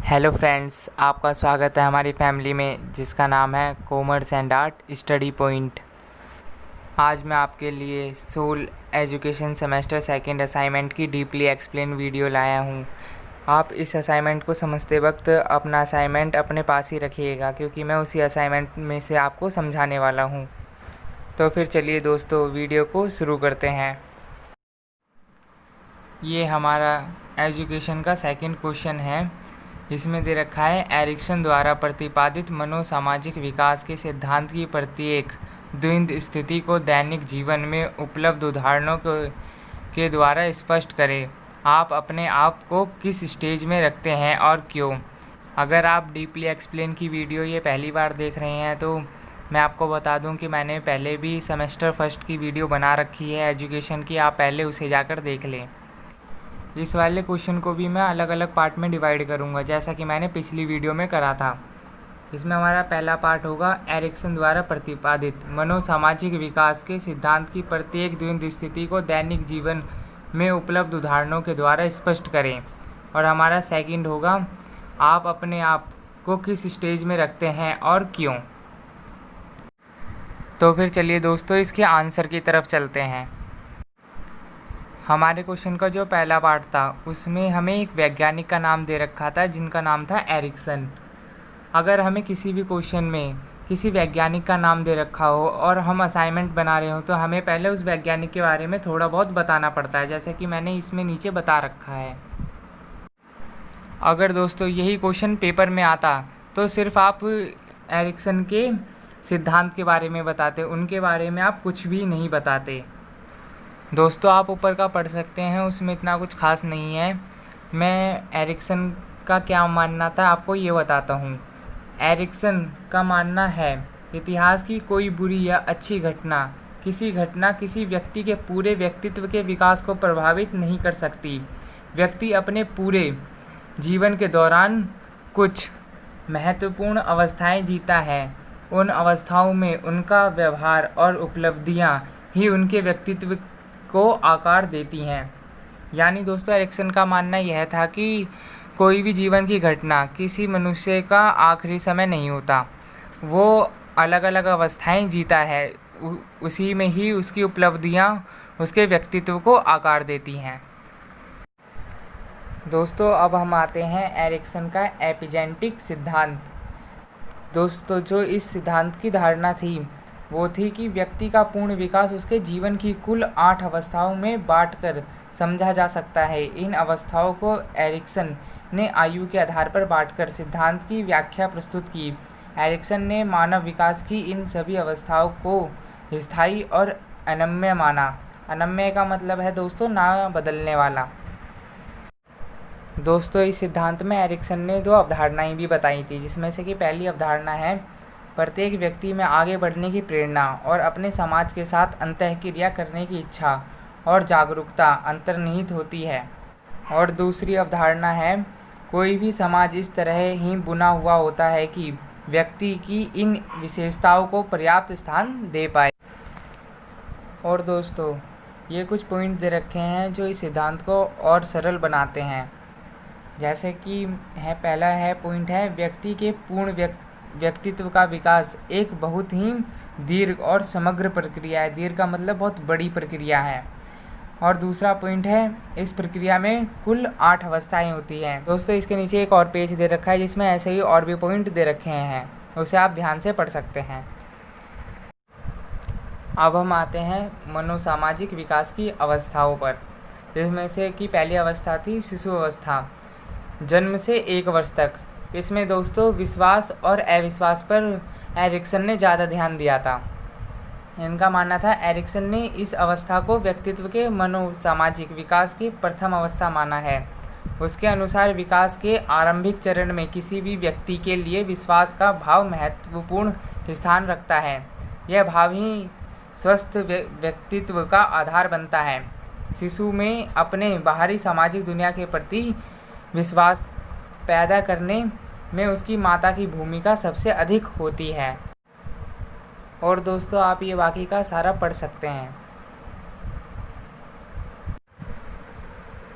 Hello friends, आपका स्वागत है हमारी फैमिली में जिसका नाम है commerce and art study point. आज मैं आपके लिए SOL education semester second assignment की डीपली एक्सप्लेन वीडियो लाया हूँ। आप इस असाइनमेंट को समझते वक्त अपना असाइनमेंट अपने पास ही रखिएगा, क्योंकि मैं उसी असाइनमेंट में से आपको समझाने वाला हूँ। तो फिर चलिए दोस्तों, वीडियो को शुरू करते हैं। ये हमारा एजुकेशन का सेकंड क्वेश्चन है। इसमें दे रखा है, एरिक्सन द्वारा प्रतिपादित मनोसामाजिक विकास के सिद्धांत की प्रत्येक द्वंद्व स्थिति को दैनिक जीवन में उपलब्ध उदाहरणों के द्वारा स्पष्ट करें। आप अपने आप को किस स्टेज में रखते हैं और क्यों? अगर आप डीपली एक्सप्लेन की वीडियो ये पहली बार देख रहे हैं तो मैं आपको बता दूं कि मैंने पहले भी सेमेस्टर फर्स्ट की वीडियो बना रखी है एजुकेशन की, आप पहले उसे जाकर देख लें। इस वाले क्वेश्चन को भी मैं अलग अलग पार्ट में डिवाइड करूंगा, जैसा कि मैंने पिछली वीडियो में करा था। इसमें हमारा पहला पार्ट होगा, एरिक्सन द्वारा प्रतिपादित मनोसामाजिक विकास के सिद्धांत की प्रत्येक द्वंद्व स्थिति को दैनिक जीवन में उपलब्ध उदाहरणों के द्वारा स्पष्ट करें। और हमारा सेकंड होगा, आप अपने आप को किस स्टेज में रखते हैं और क्यों? तो फिर चलिए दोस्तों, इसके आंसर की तरफ चलते हैं। हमारे क्वेश्चन का जो पहला पार्ट था उसमें हमें एक वैज्ञानिक का नाम दे रखा था जिनका नाम था एरिक्सन। अगर हमें किसी भी क्वेश्चन में किसी वैज्ञानिक का नाम दे रखा हो और हम असाइनमेंट बना रहे हो तो हमें पहले उस वैज्ञानिक के बारे में थोड़ा बहुत बताना पड़ता है, जैसे कि मैंने इसमें नीचे बता रखा है। अगर दोस्तों यही क्वेश्चन पेपर में आता तो सिर्फ आप एरिक्सन के सिद्धांत के बारे में बताते, उनके बारे में आप कुछ भी नहीं बताते। दोस्तों आप ऊपर का पढ़ सकते हैं, उसमें इतना कुछ खास नहीं है। मैं एरिक्सन का क्या मानना था आपको ये बताता हूँ। एरिक्सन का मानना है, इतिहास की कोई बुरी या अच्छी घटना किसी व्यक्ति के पूरे व्यक्तित्व के विकास को प्रभावित नहीं कर सकती। व्यक्ति अपने पूरे जीवन के दौरान कुछ महत्वपूर्ण अवस्थाएं जीता है। उन अवस्थाओं में उनका व्यवहार और उपलब्धियां ही उनके व्यक्तित्व को आकार देती हैं। यानी दोस्तों एरिक्सन का मानना यह था कि कोई भी जीवन की घटना किसी मनुष्य का आखिरी समय नहीं होता, वो अलग अलग अवस्थाएं जीता है, उसी में ही उसकी उपलब्धियां उसके व्यक्तित्व को आकार देती हैं। दोस्तों अब हम आते हैं एरिक्सन का एपिजेनेटिक सिद्धांत। दोस्तों जो इस सिद्धांत की धारणा थी वो थी कि व्यक्ति का पूर्ण विकास उसके जीवन की कुल 8 अवस्थाओं में बांटकर समझा जा सकता है। इन अवस्थाओं को एरिक्सन ने आयु के आधार पर बांटकर सिद्धांत की व्याख्या प्रस्तुत की। एरिक्सन ने मानव विकास की इन सभी अवस्थाओं को स्थायी और अनम्य माना। अनम्य का मतलब है दोस्तों ना बदलने वाला। दोस्तों इस सिद्धांत में एरिक्सन ने 2 अवधारणाएं भी बताई थी, जिसमें से कि पहली अवधारणा है, प्रत्येक व्यक्ति में आगे बढ़ने की प्रेरणा और अपने समाज के साथ अंतःक्रिया करने की इच्छा और जागरूकता अंतर्निहित होती है। और दूसरी अवधारणा है, कोई भी समाज इस तरह ही बुना हुआ होता है कि व्यक्ति की इन विशेषताओं को पर्याप्त स्थान दे पाए। और दोस्तों ये कुछ पॉइंट दे रखे हैं जो इस सिद्धांत को और सरल बनाते हैं। जैसे कि पहला पॉइंट है, व्यक्ति के पूर्ण व्यक्तित्व का विकास एक बहुत ही दीर्घ और समग्र प्रक्रिया है। दीर्घ का मतलब बहुत बड़ी प्रक्रिया है। और दूसरा पॉइंट है, इस प्रक्रिया में कुल 8 अवस्थाएं होती हैं। दोस्तों इसके नीचे एक और पेज दे रखा है जिसमें ऐसे ही और भी पॉइंट दे रखे हैं, उसे आप ध्यान से पढ़ सकते हैं। अब हम आते हैं मनोसामाजिक विकास की अवस्थाओं पर। इसमें से कि पहली अवस्था थी शिशु अवस्था, जन्म से 1 वर्ष तक। इसमें दोस्तों विश्वास और अविश्वास पर एरिक्सन ने ज़्यादा ध्यान दिया था। इनका मानना था, एरिक्सन ने इस अवस्था को व्यक्तित्व के मनोसामाजिक विकास की प्रथम अवस्था माना है। उसके अनुसार विकास के आरंभिक चरण में किसी भी व्यक्ति के लिए विश्वास का भाव महत्वपूर्ण स्थान रखता है। यह भाव ही स्वस्थ व्यक्तित्व का आधार बनता है। शिशु में अपने बाहरी सामाजिक दुनिया के प्रति विश्वास पैदा करने में उसकी माता की भूमिका सबसे अधिक होती है। और दोस्तों आप ये वाक्य का सारा पढ़ सकते हैं।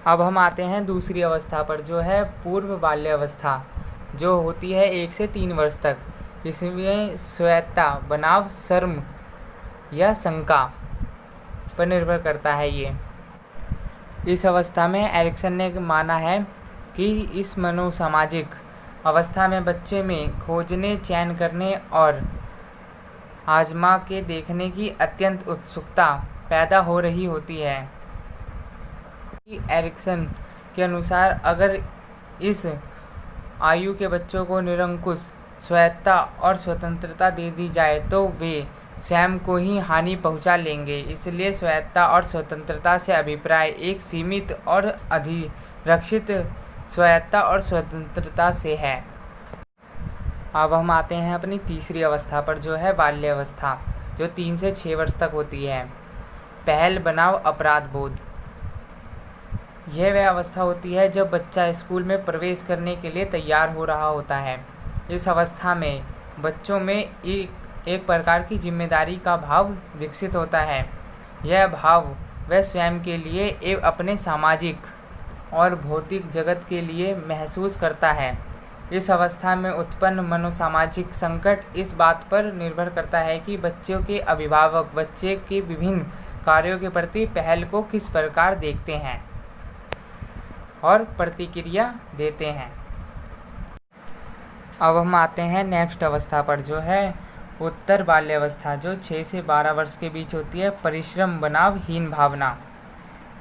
अब हम आते हैं दूसरी अवस्था पर, जो है पूर्व बाल्यावस्था। जो होती है 1 से 3 वर्ष तक। इसमें स्वायत्तता बनाम शर्म या शंका पर निर्भर करता है ये। इस अवस्था में एरिक्सन ने माना है कि इस मनोसामाजिक अवस्था में बच्चे में खोजने, चयन करने और आजमा के देखने की अत्यंत उत्सुकता पैदा हो रही होती है। एरिक्सन के अनुसार अगर इस आयु के बच्चों को निरंकुश स्वायत्तता और स्वतंत्रता दे दी जाए तो वे स्वयं को ही हानि पहुंचा लेंगे। इसलिए स्वायत्तता और स्वतंत्रता से अभिप्राय एक सीमित और अधिरक्षित स्वायत्तता और स्वतंत्रता से है। अब हम आते हैं अपनी तीसरी अवस्था पर, जो है बाल्यावस्था, जो 3 से 6 वर्ष तक होती है। पहल बनाम अपराध बोध। यह वह अवस्था होती है जब बच्चा स्कूल में प्रवेश करने के लिए तैयार हो रहा होता है। इस अवस्था में बच्चों में एक प्रकार की जिम्मेदारी का भाव विकसित होता है। यह भाव वह स्वयं के लिए एवं अपने सामाजिक और भौतिक जगत के लिए महसूस करता है। इस अवस्था में उत्पन्न मनोसामाजिक संकट इस बात पर निर्भर करता है कि बच्चों के अभिभावक बच्चे के विभिन्न कार्यों के प्रति पहल को किस प्रकार देखते हैं और प्रतिक्रिया देते हैं। अब हम आते हैं नेक्स्ट अवस्था पर, जो है उत्तर बाल्यावस्था, जो 6 से 12 वर्ष के बीच होती है। परिश्रम बनाम हीन भावना।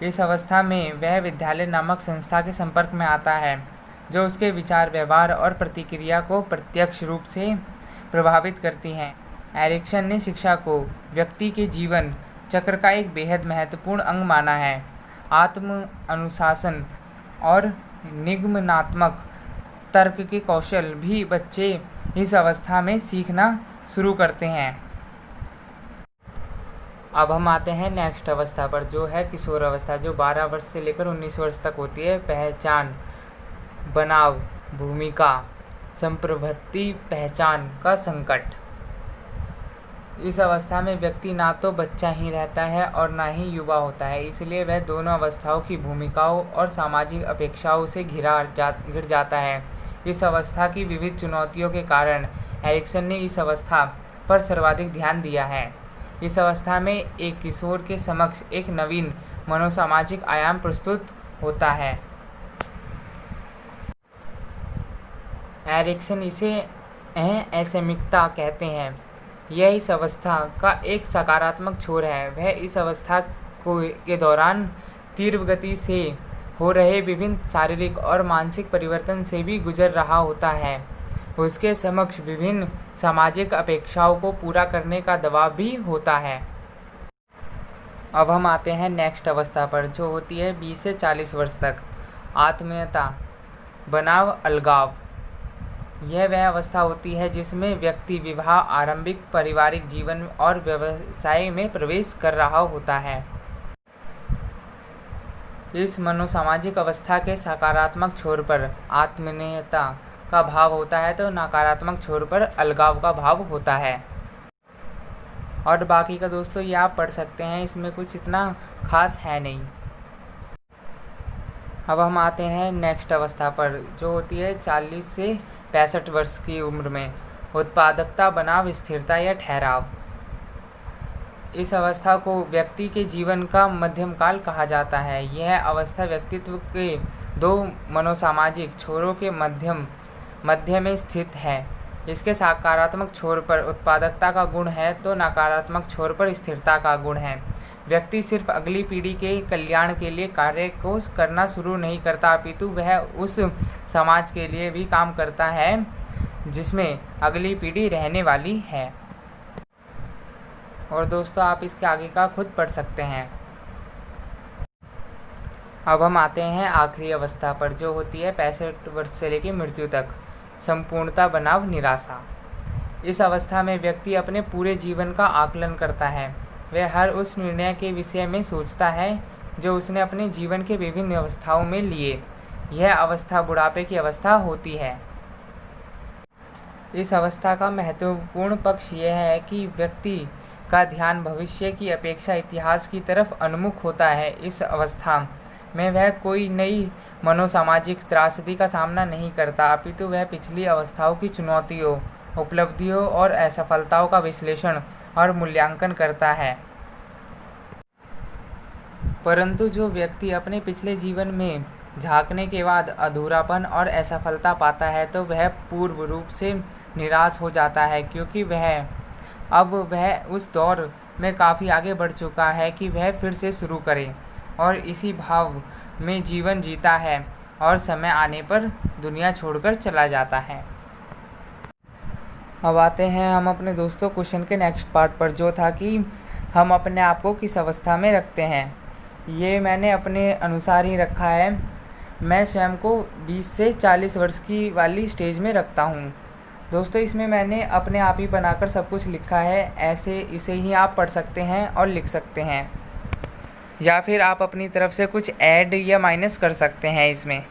इस अवस्था में वह विद्यालय नामक संस्था के संपर्क में आता है जो उसके विचार, व्यवहार और प्रतिक्रिया को प्रत्यक्ष रूप से प्रभावित करती हैं। एरिक्सन ने शिक्षा को व्यक्ति के जीवन चक्र का एक बेहद महत्वपूर्ण अंग माना है। आत्म अनुशासन और निगमनात्मक तर्क के कौशल भी बच्चे इस अवस्था में सीखना शुरू करते हैं। अब हम आते हैं नेक्स्ट अवस्था पर, जो है किशोर अवस्था, जो 12 वर्ष से लेकर 19 वर्ष तक होती है। पहचान बनाम भूमिका संप्रभुति पहचान का संकट। इस अवस्था में व्यक्ति ना तो बच्चा ही रहता है और ना ही युवा होता है, इसलिए वह दोनों अवस्थाओं की भूमिकाओं और सामाजिक अपेक्षाओं से घिर जाता है। इस अवस्था की विविध चुनौतियों के कारण एरिक्सन ने इस अवस्था पर सर्वाधिक ध्यान दिया है। इस अवस्था में एक किशोर के समक्ष एक नवीन मनोसामाजिक आयाम प्रस्तुत होता है। एरिक्सन इसे असमिकता कहते हैं। यह इस अवस्था का एक सकारात्मक छोर है। वह इस अवस्था के दौरान तीव्र गति से हो रहे विभिन्न शारीरिक और मानसिक परिवर्तन से भी गुजर रहा होता है। उसके समक्ष विभिन्न सामाजिक अपेक्षाओं को पूरा करने का दबाव भी होता है। अब हम आते हैं नेक्स्ट अवस्था पर, जो होती है 20 से 40 वर्ष तक। आत्मीयता बनाम अलगाव। यह वह अवस्था होती है जिसमें व्यक्ति विवाह, आरंभिक पारिवारिक जीवन और व्यवसाय में प्रवेश कर रहा होता है। इस मनोसामाजिक अवस्था के सकारात्मक छोर पर आत्मीयता का भाव होता है तो नकारात्मक छोर पर अलगाव का भाव होता है। और बाकी का दोस्तों ये आप पढ़ सकते हैं, इसमें कुछ इतना खास है नहीं। अब हम आते हैं नेक्स्ट अवस्था पर, जो होती है 40 से 65 वर्ष की उम्र में। उत्पादकता बनाम स्थिरता या ठहराव। इस अवस्था को व्यक्ति के जीवन का मध्यम काल कहा जाता है। यह अवस्था व्यक्तित्व के दो मनोसामाजिक छोरों के मध्य में स्थित है। इसके सकारात्मक छोर पर उत्पादकता का गुण है तो नकारात्मक छोर पर स्थिरता का गुण है। व्यक्ति सिर्फ अगली पीढ़ी के कल्याण के लिए कार्य को करना शुरू नहीं करता, अपितु वह उस समाज के लिए भी काम करता है जिसमें अगली पीढ़ी रहने वाली है। और दोस्तों आप इसके आगे का खुद पढ़ सकते हैं। अब हम आते हैं आखिरी अवस्था पर, जो होती है 65 वर्ष से लेकर मृत्यु तक। संपूर्णता बनाम निराशा। इस अवस्था में व्यक्ति अपने पूरे जीवन का आकलन करता है। वह हर उस निर्णय के विषय में सोचता है जो उसने अपने जीवन के विभिन्न अवस्थाओं में लिए। यह अवस्था बुढ़ापे की अवस्था होती है। इस अवस्था का महत्वपूर्ण पक्ष यह है कि व्यक्ति का ध्यान भविष्य की अपेक्षा इतिहास की तरफ उन्मुख होता है। इस अवस्था में वह कोई नई मनोसामाजिक त्रासदी का सामना नहीं करता, अपितु वह पिछली अवस्थाओं की चुनौतियों, उपलब्धियों और असफलताओं का विश्लेषण और मूल्यांकन करता है। परंतु जो व्यक्ति अपने पिछले जीवन में झांकने के बाद अधूरापन और असफलता पाता है तो वह पूर्ण रूप से निराश हो जाता है, क्योंकि वह उस दौर में काफ़ी आगे बढ़ चुका है कि वह फिर से शुरू करे, और इसी भाव में जीवन जीता है और समय आने पर दुनिया छोड़कर चला जाता है। अब आते हैं हम अपने दोस्तों क्वेश्चन के नेक्स्ट पार्ट पर, जो था कि हम अपने आप को किस अवस्था में रखते हैं। ये मैंने अपने अनुसार ही रखा है। मैं स्वयं को 20 से 40 वर्ष की वाली स्टेज में रखता हूँ। दोस्तों इसमें मैंने अपने आप ही बनाकर सब कुछ लिखा है, ऐसे इसे ही आप पढ़ सकते हैं और लिख सकते हैं, या फिर आप अपनी तरफ से कुछ ऐड या माइनस कर सकते हैं इसमें।